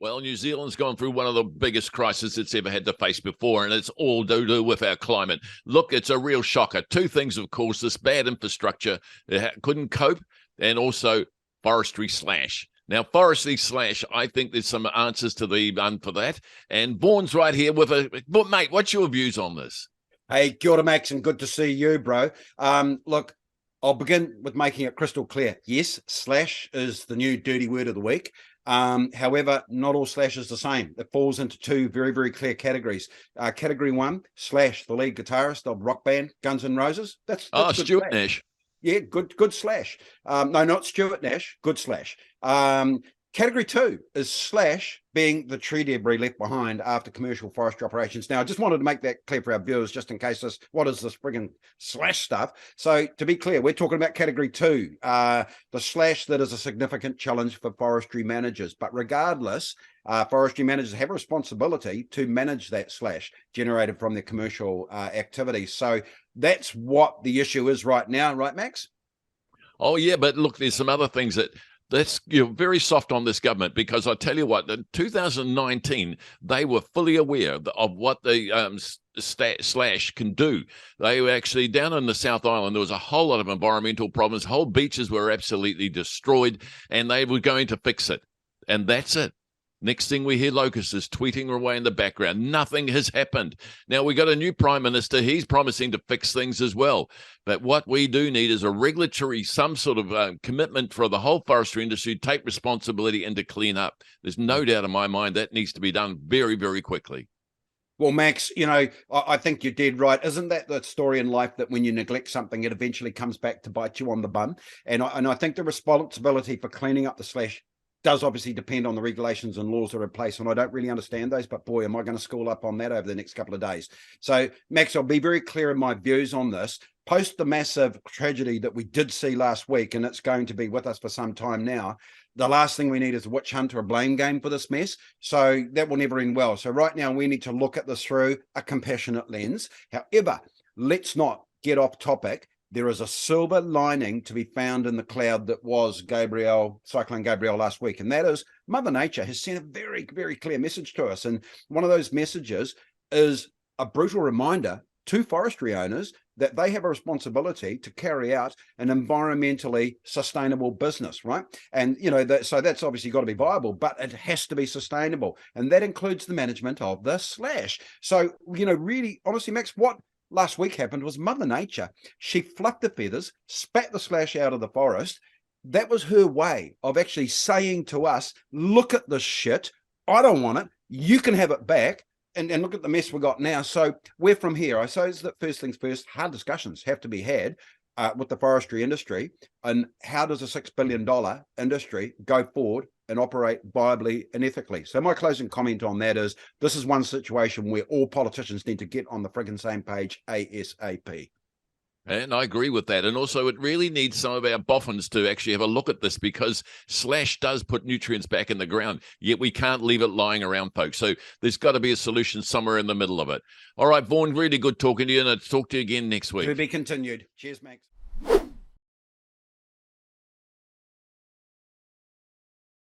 Well, New Zealand's gone through one of the biggest crises it's ever had to face before, and it's all to do with our climate. Look, it's a real shocker. Two things have caused this: bad infrastructure, it couldn't cope, and also forestry slash. Now, forestry slash, I think there's some answers to the for that. And Vaughan's right here with but mate, what's your views on this? Hey, kia ora, Max, and good to see you, bro. Look, I'll begin with making it crystal clear. Yes, slash is the new dirty word of the week. However, not all slash is the same. It falls into two very, very clear categories. Category one, Slash, the lead guitarist of rock band Guns N' Roses. That's Stuart Nash. Yeah, good slash. No, not Stuart Nash, good slash. Category two is slash being the tree debris left behind after commercial forestry operations. Now, I just wanted to make that clear for our viewers, just in case what is this friggin' slash stuff? So to be clear, we're talking about category two, the slash that is a significant challenge for forestry managers. But regardless, forestry managers have a responsibility to manage that slash generated from their commercial activities. So that's what the issue is right now, right, Max? Oh, yeah, but look, there's some other things that's very soft on this government, because I tell you what, in 2019, they were fully aware of what the slash can do. They were actually down in the South Island. There was a whole lot of environmental problems. Whole beaches were absolutely destroyed, and they were going to fix it. And that's it. Next thing we hear, locusts is tweeting away in the background. Nothing has happened. Now, we got a new prime minister. He's promising to fix things as well. But what we do need is a regulatory, some sort of commitment for the whole forestry industry to take responsibility and to clean up. There's no doubt in my mind that needs to be done very, very quickly. Well, Max, I think you're dead right. Isn't that the story in life, that when you neglect something, it eventually comes back to bite you on the bum? And I think the responsibility for cleaning up the slash does obviously depend on the regulations and laws that are in place, and I don't really understand those, but boy, am I going to school up on that over the next couple of days. So, Max, I'll be very clear in my views on this. Post the massive tragedy that we did see last week, and it's going to be with us for some time now, the last thing we need is a witch hunt or a blame game for this mess. So that will never end well. So right now we need to look at this through a compassionate lens. However, let's not get off topic. There is a silver lining to be found in the cloud that was Cyclone Gabrielle last week, and that is Mother Nature has sent a very, very clear message to us. And one of those messages is a brutal reminder to forestry owners that they have a responsibility to carry out an environmentally sustainable business, right? And, so that's obviously got to be viable, but it has to be sustainable. And that includes the management of the slash. So, really, honestly, Max, what last week happened was Mother Nature, she fluffed the feathers, spat the slash out of the forest. That was her way of actually saying to us, look at this shit. I don't want it. You can have it back. And look at the mess we got now. So we're from here. I suppose that first things first, hard discussions have to be had with the forestry industry. And how does a $6 billion industry go forward and operate viably and ethically? So my closing comment on that is, this is one situation where all politicians need to get on the friggin' same page ASAP. And I agree with that. And also, it really needs some of our boffins to actually have a look at this, because slash does put nutrients back in the ground, yet we can't leave it lying around, folks. So there's got to be a solution somewhere in the middle of it. All right, Vaughan, really good talking to you, and I'll talk to you again next week. To be continued. Cheers, Max.